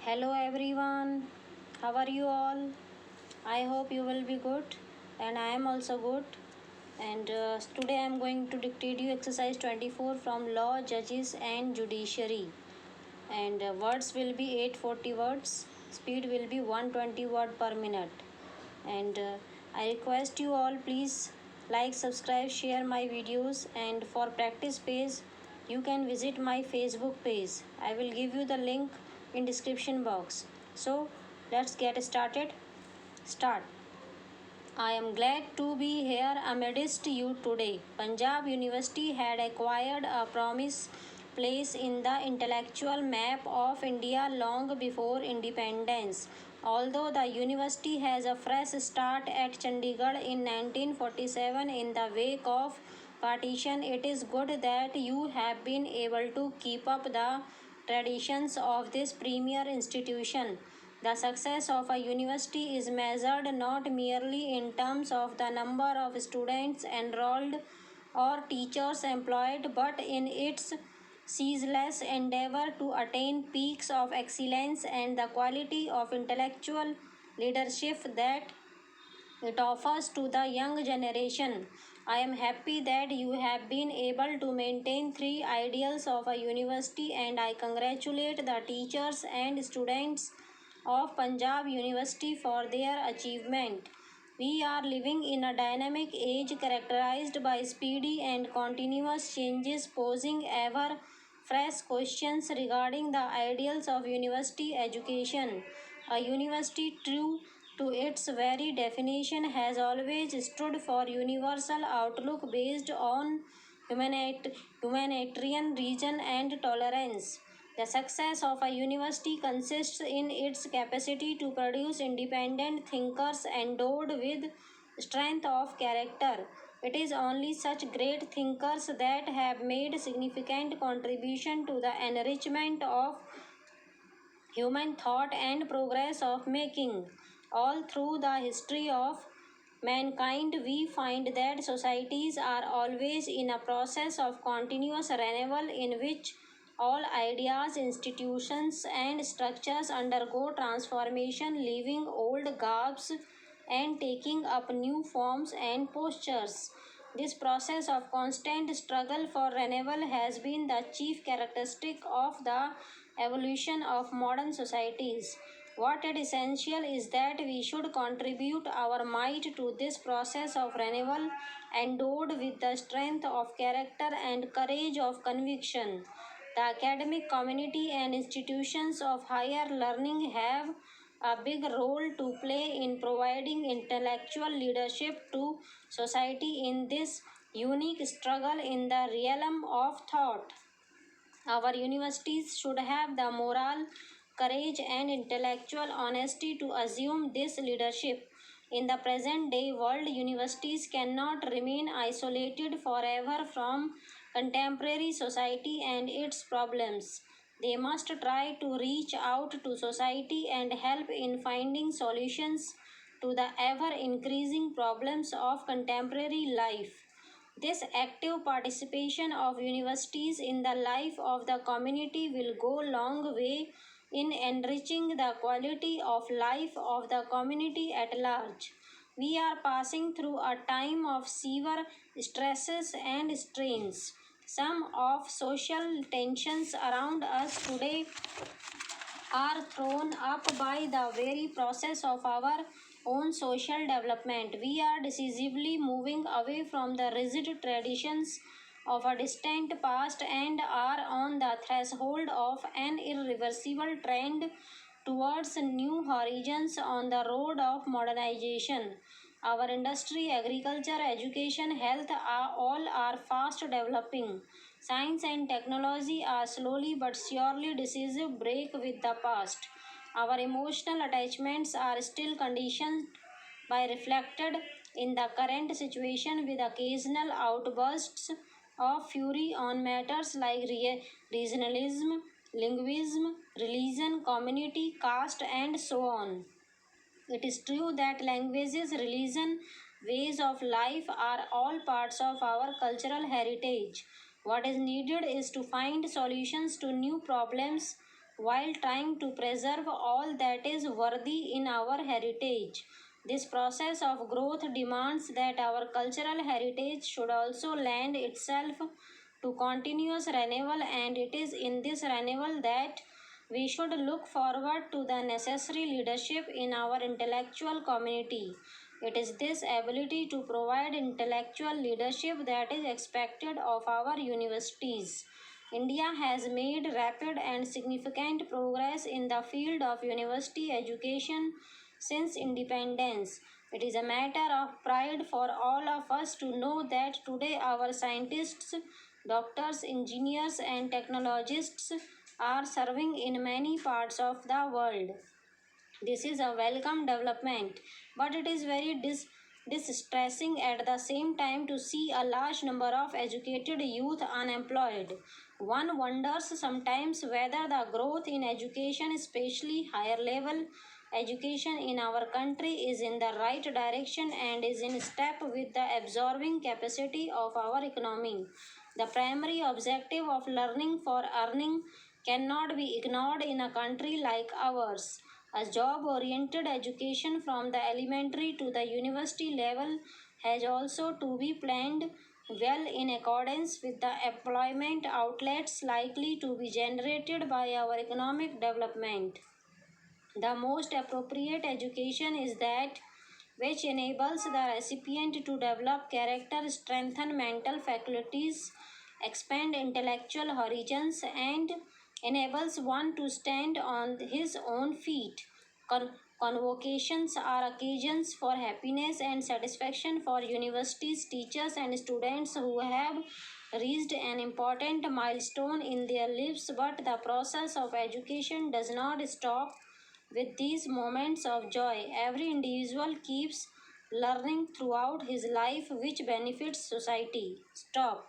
Hello everyone, how are you all? I hope you will be good, and I am also good. And today I am going to dictate you exercise 24 from Law, Judges, and Judiciary. And words will be 840 words, speed will be 120 word per minute. And I request you all, please like, subscribe, share my videos, and for practice page you can visit my Facebook page. I will give you the link in description box. So let's get started. Start. I am glad to be here amidst you today. Punjab University had acquired a promised place in the intellectual map of India long before independence. Although the university has a fresh start at Chandigarh in 1947 in the wake of partition, it is good that you have been able to keep up the traditions of this premier institution. The success of a university is measured not merely in terms of the number of students enrolled or teachers employed, but in its ceaseless endeavor to attain peaks of excellence and the quality of intellectual leadership that it offers to the young generation. I am happy that you have been able to maintain three ideals of a university, and I congratulate the teachers and students of Punjab University for their achievement. We are living in a dynamic age characterized by speedy and continuous changes, posing ever fresh questions regarding the ideals of university education. A university true to its very definition has always stood for universal outlook based on humanitarian reason and tolerance. The success of a university consists in its capacity to produce independent thinkers endowed with strength of character. It is only such great thinkers that have made significant contribution to the enrichment of human thought and progress of making. All through the history of mankind, we find that societies are always in a process of continuous renewal in which all ideas, institutions, and structures undergo transformation, leaving old garbs and taking up new forms and postures. This process of constant struggle for renewal has been the chief characteristic of the evolution of modern societies. What is essential is that we should contribute our might to this process of renewal, endowed with the strength of character and courage of conviction. The academic community and institutions of higher learning have a big role to play in providing intellectual leadership to society in this unique struggle in the realm of thought. Our universities should have the moral courage and intellectual honesty to assume this leadership. In the present day world, universities cannot remain isolated forever from contemporary society and its problems. They must try to reach out to society and help in finding solutions to the ever increasing problems of contemporary life. This active participation of universities in the life of the community will go long way in enriching the quality of life of the community at large. We are passing through a time of severe stresses and strains. Some of social tensions around us today are thrown up by the very process of our own social development. We are decisively moving away from the rigid traditions of a distant past and are on the threshold of an irreversible trend towards new horizons on the road of modernization. Our industry, agriculture, education, health all are fast developing. Science and technology are slowly but surely decisive break with the past. Our emotional attachments are still conditioned by reflected in the current situation with occasional outbursts of fury on matters like regionalism, linguism, religion, community, caste, and so on. It is true that languages, religion, ways of life are all parts of our cultural heritage. What is needed is to find solutions to new problems while trying to preserve all that is worthy in our heritage. This process of growth demands that our cultural heritage should also lend itself to continuous renewal, and it is in this renewal that we should look forward to the necessary leadership in our intellectual community. It is this ability to provide intellectual leadership that is expected of our universities. India has made rapid and significant progress in the field of university education since independence. It is a matter of pride for all of us to know that today our scientists, doctors, engineers, and technologists are serving in many parts of the world. This is a welcome development, but it is very distressing at the same time to see a large number of educated youth unemployed. One wonders sometimes whether the growth in education, especially higher level education in our country, is in the right direction and is in step with the absorbing capacity of our economy. The primary objective of learning for earning cannot be ignored in a country like ours. A job oriented education from the elementary to the university level has also to be planned well in accordance with the employment outlets likely to be generated by our economic development. The most appropriate education is that which enables the recipient to develop character, strengthen mental faculties, expand intellectual horizons, and enables one to stand on his own feet. Convocations are occasions for happiness and satisfaction for universities, teachers, and students who have reached an important milestone in their lives, but the process of education does not stop with these moments of joy. Every individual keeps learning throughout his life, which benefits society. Stop.